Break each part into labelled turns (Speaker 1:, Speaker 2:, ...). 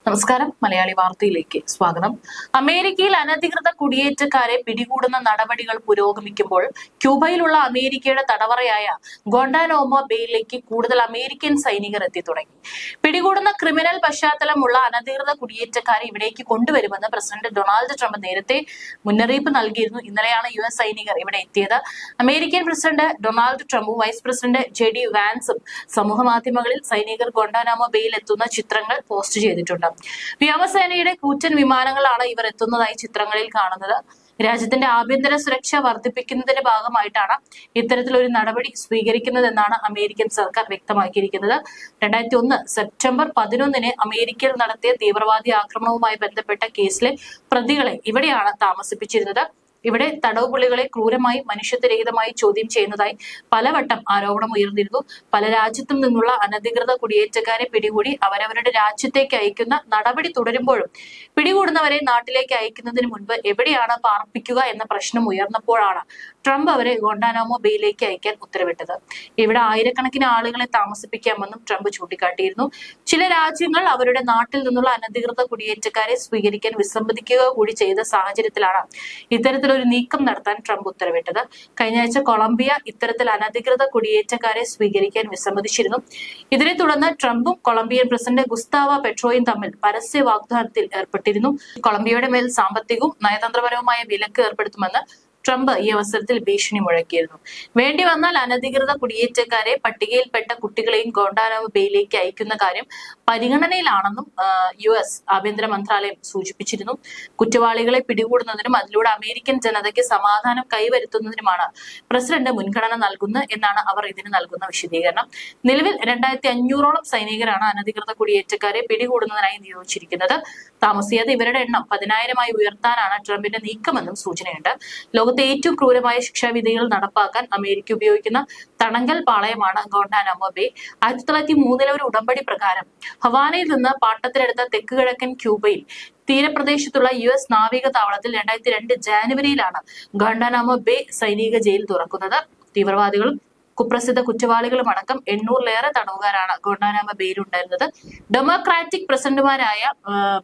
Speaker 1: നമസ്കാരം. മലയാളി വാർത്തയിലേക്ക് സ്വാഗതം. അമേരിക്കയിൽ അനധികൃത കുടിയേറ്റക്കാരെ പിടികൂടുന്ന നടപടികൾ പുരോഗമിക്കുമ്പോൾ ക്യൂബയിലുള്ള അമേരിക്കയുടെ തടവറയായ ഗോണ്ടാനാമോ ബേയിലേക്ക് കൂടുതൽ അമേരിക്കൻ സൈനികർ എത്തി തുടങ്ങി. പിടികൂടുന്ന ക്രിമിനൽ പശ്ചാത്തലമുള്ള അനധികൃത കുടിയേറ്റക്കാരെ ഇവിടേക്ക് കൊണ്ടുവരുമെന്ന് പ്രസിഡന്റ് ഡൊണാൾഡ് ട്രംപ് നേരത്തെ മുന്നറിയിപ്പ് നൽകിയിരുന്നു. ഇന്നലെയാണ് US സൈനികർ ഇവിടെ എത്തിയത്. അമേരിക്കൻ പ്രസിഡന്റ് ഡൊണാൾഡ് ട്രംപും വൈസ് പ്രസിഡന്റ് JD വാൻസും സമൂഹ മാധ്യമങ്ങളിൽ സൈനികർ ഗോണ്ടാനാമോ ബേയിൽ എത്തുന്ന ചിത്രങ്ങൾ പോസ്റ്റ് ചെയ്തിട്ടുണ്ട്. വ്യോമസേനയുടെ കൂറ്റൻ വിമാനങ്ങളാണ് ഇവർ എത്തുന്നതായി ചിത്രങ്ങളിൽ കാണുന്നത്. രാജ്യത്തിന്റെ ആഭ്യന്തര സുരക്ഷ വർദ്ധിപ്പിക്കുന്നതിന്റെ ഭാഗമായിട്ടാണ് ഇത്തരത്തിലൊരു നടപടി സ്വീകരിക്കുന്നതെന്നാണ് അമേരിക്കൻ സർക്കാർ വ്യക്തമാക്കിയിരിക്കുന്നത്. 2001 സെപ്റ്റംബർ 11 അമേരിക്കയിൽ നടത്തിയ തീവ്രവാദി ആക്രമണവുമായി ബന്ധപ്പെട്ട കേസിലെ പ്രതികളെ ഇവിടെയാണ് താമസിപ്പിച്ചിരുന്നത്. ഇവിടെ തടവുപുള്ളികളെ ക്രൂരമായി മനുഷ്യത്വരഹിതമായി ചോദ്യം ചെയ്യുന്നതായി പലവട്ടം ആരോപണം ഉയർന്നിരുന്നു. പല രാജ്യത്തും നിന്നുള്ള അനധികൃത കുടിയേറ്റക്കാരെ പിടികൂടി അവരവരുടെ രാജ്യത്തേക്ക് അയക്കുന്ന നടപടി തുടരുമ്പോഴും പിടികൂടുന്നവരെ നാട്ടിലേക്ക് അയക്കുന്നതിന് മുൻപ് എവിടെയാണ് പാർപ്പിക്കുക എന്ന പ്രശ്നം ഉയർന്നപ്പോഴാണ് ട്രംപ് അവരെ ഗോണ്ടാനാമോ ബേയിലേക്ക് അയക്കാൻ ഉത്തരവിട്ടത്. ഇവിടെ ആയിരക്കണക്കിന് ആളുകളെ താമസിപ്പിക്കാമെന്നും ട്രംപ് ചൂണ്ടിക്കാട്ടിയിരുന്നു. ചില രാജ്യങ്ങൾ അവരുടെ നാട്ടിൽ നിന്നുള്ള അനധികൃത കുടിയേറ്റക്കാരെ സ്വീകരിക്കാൻ വിസമ്മതിക്കുക കൂടി ചെയ്ത സാഹചര്യത്തിലാണ് ഇത്തരത്തിലൊരു നീക്കം നടത്താൻ ട്രംപ് ഉത്തരവിട്ടത്. കഴിഞ്ഞ ആഴ്ച കൊളംബിയ ഇത്തരത്തിൽ അനധികൃത കുടിയേറ്റക്കാരെ സ്വീകരിക്കാൻ വിസമ്മതിച്ചിരുന്നു. ഇതിനെ തുടർന്ന് ട്രംപും കൊളംബിയൻ പ്രസിഡന്റ് ഗുസ്താവോ പെട്രോയും തമ്മിൽ പരസ്യ വാഗ്ദാനത്തിൽ ഏർപ്പെട്ടിരുന്നു. കൊളംബിയയുടെ മേൽ സാമ്പത്തികവും നയതന്ത്രപരവുമായ വിലക്ക് ഏർപ്പെടുത്തുമെന്ന് ട്രംപ് ഈ അവസരത്തിൽ ഭീഷണി മുഴക്കിയിരുന്നു. വേണ്ടി വന്നാൽ അനധികൃത കുടിയേറ്റക്കാരെ പട്ടികയിൽപ്പെട്ട കുട്ടികളെയും ഗോണ്ടാനാമോ ബേയിലേക്ക് അയക്കുന്ന കാര്യം പരിഗണനയിലാണെന്നും US ആഭ്യന്തര മന്ത്രാലയം സൂചിപ്പിച്ചിരുന്നു. കുറ്റവാളികളെ പിടികൂടുന്നതിനും അതിലൂടെ അമേരിക്കൻ ജനതയ്ക്ക് സമാധാനം കൈവരുത്തുന്നതിനുമാണ് പ്രസിഡന്റ് മുൻഗണന നൽകുന്നത് എന്നാണ് അവർ ഇതിന് നൽകുന്ന വിശദീകരണം. നിലവിൽ 2500ഓളം സൈനികരാണ് അനധികൃത കുടിയേറ്റക്കാരെ പിടികൂടുന്നതിനായി നിയോഗിച്ചിരിക്കുന്നത്. താമസിയാതെ ഇവരുടെ എണ്ണം 10,000-ആയി ഉയർത്താനാണ് ട്രംപിന്റെ നീക്കമെന്നും സൂചനയുണ്ട്. ലോകത്തെ ഏറ്റവും ക്രൂരമായ ശിക്ഷാവിധികൾ നടപ്പാക്കാൻ അമേരിക്ക ഉപയോഗിക്കുന്ന തടങ്കൽ പാളയമാണ് ഗോണ്ടാനാമോ ബേ. 1903 ഒരു ഉടമ്പടി പ്രകാരം ഹവാനയിൽ നിന്ന് പാട്ടത്തിലെടുത്ത തെക്ക് കിഴക്കൻ ക്യൂബയിൽ തീരപ്രദേശത്തുള്ള US നാവിക താവളത്തിൽ 2002 ജാനുവരിയിലാണ് ഗോണ്ടാനാമോ ബേ സൈനിക ജയിൽ തുറക്കുന്നത്. തീവ്രവാദികളും കുപ്രസിദ്ധ കുറ്റവാളികളും അടക്കം 800-ലേറെ തടവുകാരാണ് ഗോണ്ടാനാമോ ബേയിലുണ്ടായിരുന്നത്. ഡെമോക്രാറ്റിക് പ്രസിഡന്റുമാരായ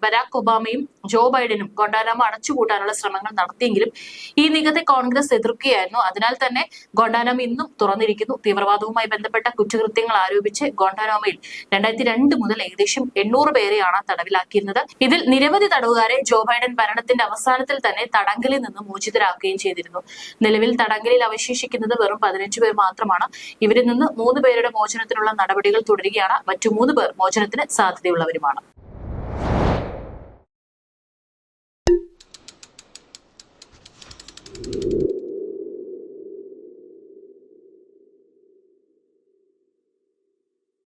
Speaker 1: ബരാക് ഒബാമയും ജോ ബൈഡനും ഗോണ്ടാനാമോ അടച്ചുപൂട്ടാനുള്ള ശ്രമങ്ങൾ നടത്തിയെങ്കിലും ഈ നീക്കത്തെ കോൺഗ്രസ് എതിർക്കുകയായിരുന്നു. അതിനാൽ തന്നെ ഗോണ്ടാനാമോ ഇന്നും തുറന്നിരിക്കുന്നു. തീവ്രവാദവുമായി ബന്ധപ്പെട്ട കുറ്റകൃത്യങ്ങൾ ആരോപിച്ച് ഗോണ്ടാനാമോയിൽ 2002 മുതൽ ഏകദേശം 800 പേരെയാണ് തടവിലാക്കിയിരുന്നത്. ഇതിൽ നിരവധി തടവുകാരെ ജോ ബൈഡൻ ഭരണത്തിന്റെ അവസാനത്തിൽ തന്നെ തടങ്കലിൽ നിന്ന് മോചിതരാക്കുകയും ചെയ്തിരുന്നു. നിലവിൽ തടങ്കലിൽ അവശേഷിക്കുന്നത് വെറും 15 പേർ മാത്രമാണ്. ഇവരിൽ നിന്ന് 3 പേരുടെ മോചനത്തിനുള്ള നടപടികൾ തുടരുകയാണ്. മറ്റു 3 പേർ മോചനത്തിന് സാധ്യതയുള്ളവരുമാണ്.